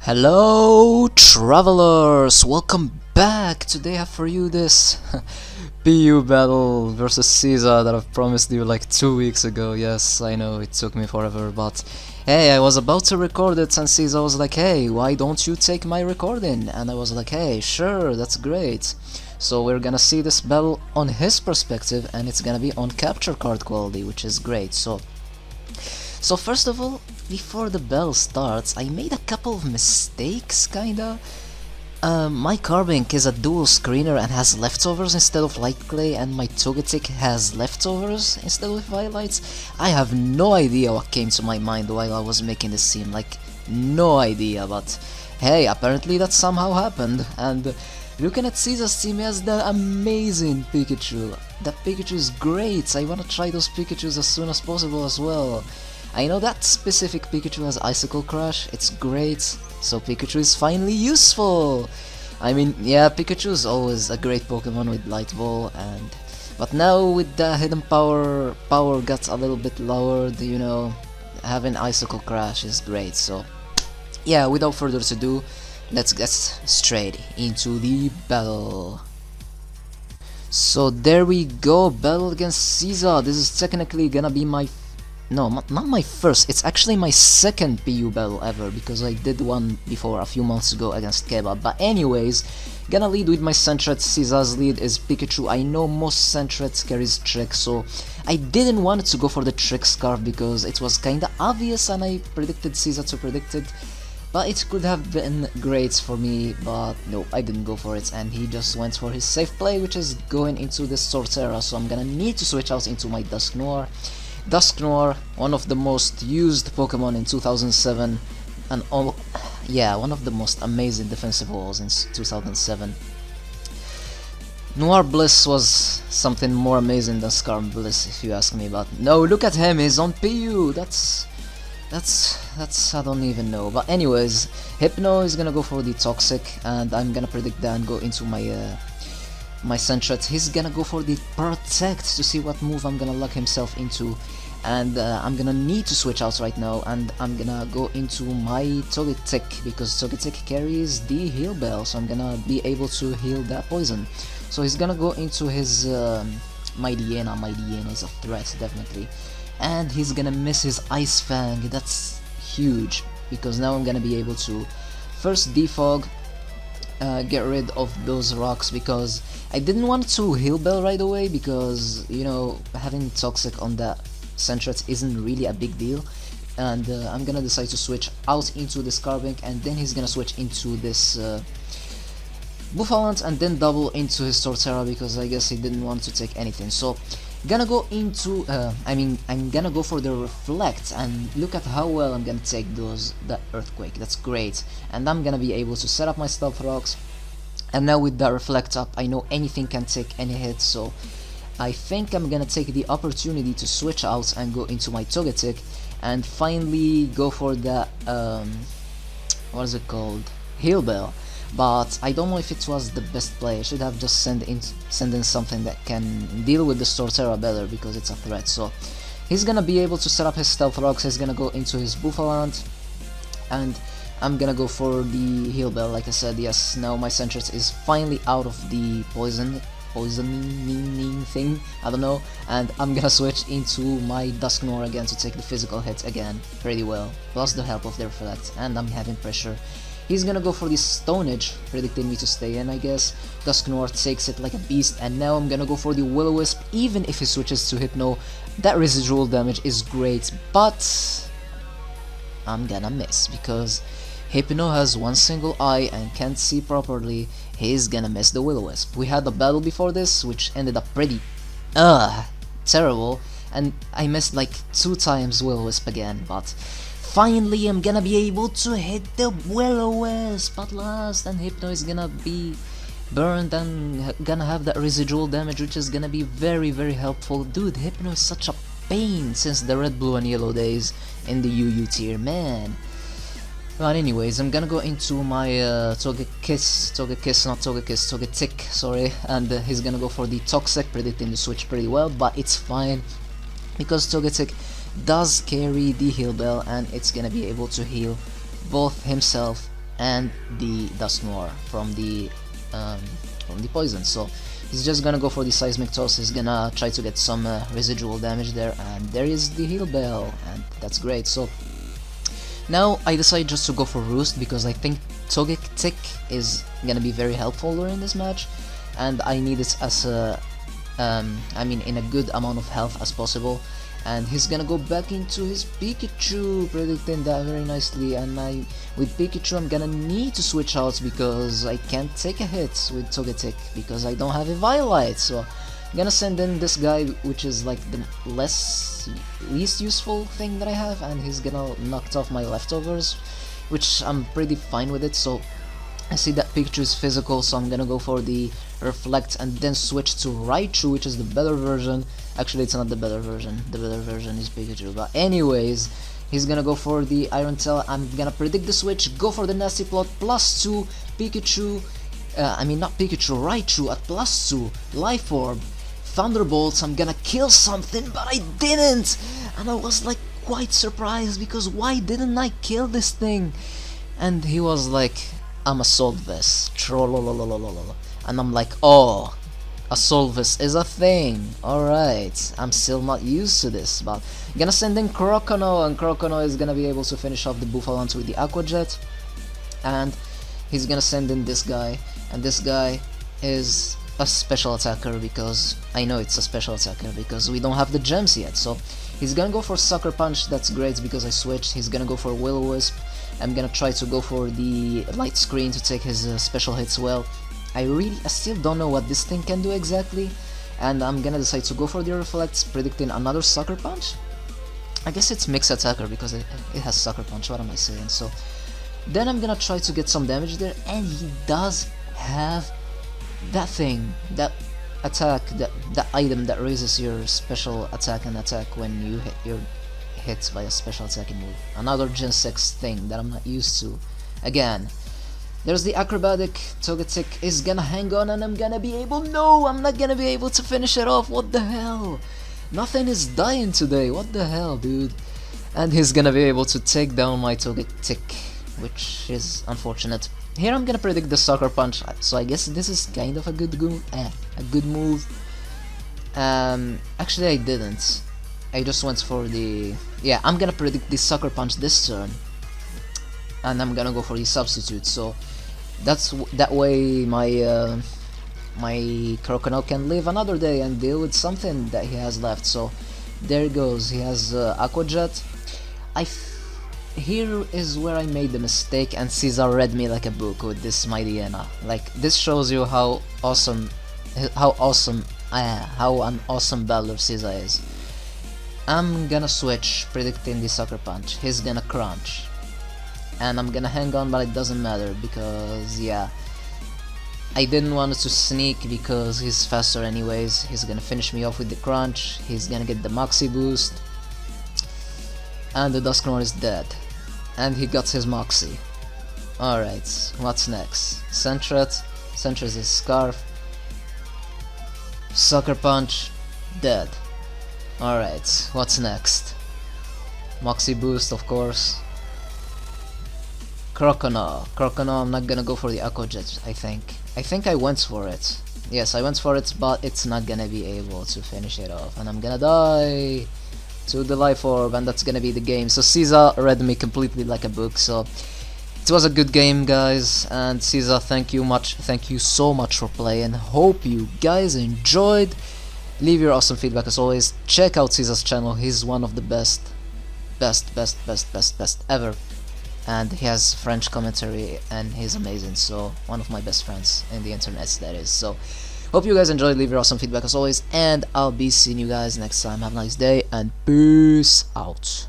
Hello travelers, welcome back. Today I have for you this PU battle versus Ciza that I've promised you like 2 weeks ago. Yes, I know it took me forever, but hey, I was about to record it and Ciza was like, hey, why don't you take my recording? And I was like, hey, sure, that's great. So we're gonna see this battle on his perspective, and it's gonna be on capture card quality, which is great. So first of all, before the battle starts, I made a couple of mistakes, kinda. My Carbink is a dual screener and has leftovers instead of light clay, and my Togetic has leftovers instead of highlights. I have no idea what came to my mind while I was making this scene, like, no idea, but hey, apparently that somehow happened. And looking at Ciza's team, he has that amazing Pikachu. That Pikachu is great. I wanna try those Pikachus as soon as possible as well. I know that specific Pikachu has Icicle Crash, it's great, so Pikachu is finally useful! I mean, yeah, Pikachu is always a great Pokemon with Light Ball, but now with the hidden power got a little bit lowered, you know, having Icicle Crash is great, so yeah, without further ado, let's get straight into the battle. So there we go, battle against Ciza. This is technically gonna be my not my first, it's actually my second PU battle ever, because I did one before a few months ago against Kebab. But anyways, gonna lead with my Sentret. Ciza's lead is Pikachu. I know most Sentrets carries Trick, so I didn't want to go for the Trick Scarf because it was kinda obvious and I predicted Ciza to predict it. But it could have been great for me, but no, I didn't go for it, and he just went for his safe play, which is going into the Sortera, so I'm gonna need to switch out into my Dusknoir. Dusknoir, one of the most used Pokemon in 2007, and yeah, one of the most amazing defensive walls in 2007. Noir Bliss was something more amazing than Scar Bliss, if you ask me, but no, look at him, he's on PU, that's I don't even know. But anyways, Hypno is gonna go for the Toxic, and I'm gonna predict that and go into my my Sentret. He's gonna go for the Protect to see what move I'm gonna lock himself into, and I'm gonna need to switch out right now, and I'm gonna go into my Togetic because Togetic carries the Heal Bell, so I'm gonna be able to heal that poison. So he's gonna go into his Mightyena. Mightyena is a threat, definitely, and he's gonna miss his Ice Fang. That's huge because now I'm gonna be able to first defog, get rid of those rocks, because I didn't want to heal Bell right away because, you know, having Toxic on that Sentret isn't really a big deal, and I'm gonna decide to switch out into this Carbink, and then he's gonna switch into this Buffalant and then double into his Torterra because I guess he didn't want to take anything. So gonna go into I'm gonna go for the Reflect, and look at how well I'm gonna take that Earthquake. That's great, and I'm gonna be able to set up my Stealth Rocks, and now with that Reflect up, I know anything can take any hit, so I think I'm gonna take the opportunity to switch out and go into my Togetic and finally go for the what is it called, Heal Bell. But I don't know if it was the best play. I should have just send in something that can deal with the Sortera better because it's a threat. So he's gonna be able to set up his Stealth Rocks. He's gonna go into his Buffalant, and I'm gonna go for the Heal Bell. Like I said, yes, now my Sentret is finally out of the poisoning thing, I don't know, and I'm gonna switch into my Dusknoir again to take the physical hit again pretty well, plus the help of the Reflect, and I'm having pressure. He's gonna go for the Stone Edge, predicting me to stay in, I guess. Dusknoir takes it like a beast, and now I'm gonna go for the Will-O-Wisp. Even if he switches to Hypno, that residual damage is great, but I'm gonna miss because Hypno has one single eye and can't see properly. He's gonna miss the Will-O-Wisp. We had a battle before this, which ended up pretty terrible, and I missed like 2 times Will-O-Wisp again, but finally I'm gonna be able to hit the Will-O-Wisp at last, and Hypno is gonna be burned and gonna have that residual damage, which is gonna be very, very helpful. Dude, Hypno is such a pain since the red, blue and yellow days in the UU tier, man. But anyways, I'm gonna go into my Togetic, sorry, and he's gonna go for the Toxic, predicting the switch pretty well, but it's fine because Togetic does carry the Heal Bell, and it's gonna be able to heal both himself and the Dusknoir from the poison. So he's just gonna go for the Seismic Toss. He's gonna try to get some residual damage there, and there is the heal bell, and that's great. So now I decide just to go for Roost because I think Togetic is gonna be very helpful during this match, and I need it as a I mean in a good amount of health as possible. And he's gonna go back into his Pikachu, predicting that very nicely. And with Pikachu I'm gonna need to switch out because I can't take a hit with Togetic because I don't have a Violite. So I'm gonna send in this guy, which is like the least useful thing that I have, and he's gonna knock off my leftovers, which I'm pretty fine with it. So I see that Pikachu is physical, so I'm gonna go for the Reflect and then switch to Raichu, which is the better version. Actually, it's not the better version. The better version is Pikachu. But anyways, he's gonna go for the Iron Tail. I'm gonna predict the switch, go for the Nasty Plot, +2, Pikachu, I mean not Pikachu, Raichu at +2, Life Orb, Thunderbolts. I'm gonna kill something, but I didn't! And I was like quite surprised because why didn't I kill this thing? And he was like, I'm a Solvis, trollololololol. And I'm like, oh, a Solvis is a thing. Alright, I'm still not used to this, but I'm gonna send in Crocono, and Crocono is gonna be able to finish off the Buffalant with the Aqua Jet. And he's gonna send in this guy, and this guy is a special attacker because I know it's a special attacker because we don't have the gems yet. So he's gonna go for Sucker Punch. That's great because I switched. He's gonna go for Will-O-Wisp. I'm gonna try to go for the Light Screen to take his special hits well. I still don't know what this thing can do exactly, and I'm gonna decide to go for the Reflects, predicting another Sucker Punch. I guess it's Mixed Attacker because it has Sucker Punch, what am I saying? So then I'm gonna try to get some damage there, and he does have that thing, that attack, that item that raises your special attack and attack when you hit by a special attacking move. Another Gen 6 thing that I'm not used to. Again, there's the Acrobatic. Togetic is gonna hang on, and I'm gonna be able— no, I'm not gonna be able to finish it off. What the hell? Nothing is dying today. What the hell, dude? And he's gonna be able to take down my Togetic, which is unfortunate. Here I'm gonna predict the Sucker Punch, so I guess this is kind of a good move. Actually I didn't. I just went for the— yeah, I'm gonna predict the Sucker Punch this turn, and I'm gonna go for the Substitute. So that way my my Croconaw can live another day and deal with something that he has left. So there it goes. He has Aqua Jet. Here is where I made the mistake, and Ciza read me like a book with this Mightyena. Like, this shows you how an awesome battler Ciza is. I'm gonna switch, predicting the Sucker Punch. He's gonna Crunch, and I'm gonna hang on, but it doesn't matter because, yeah, I didn't want to sneak because he's faster anyways. He's gonna finish me off with the Crunch. He's gonna get the Moxie boost, and the Dusknoir is dead, and he got his Moxie. Alright, what's next? Sentret is Scarf. Sucker Punch, dead. Alright, what's next? Moxie boost, of course. Croconaw, I'm not gonna go for the Aqua Jet, I think I went for it. Yes, I went for it, but it's not gonna be able to finish it off, and I'm gonna die to the Life Orb, and that's gonna be the game. So Ciza read me completely like a book, so it was a good game, guys. And Ciza, thank you so much for playing. Hope you guys enjoyed. Leave your awesome feedback as always. Check out Ciza's channel. He's one of the best ever, and he has French commentary and he's amazing. So one of my best friends in the internet, that is. So hope you guys enjoyed. Leave your awesome feedback as always, and I'll be seeing you guys next time. Have a nice day and peace out.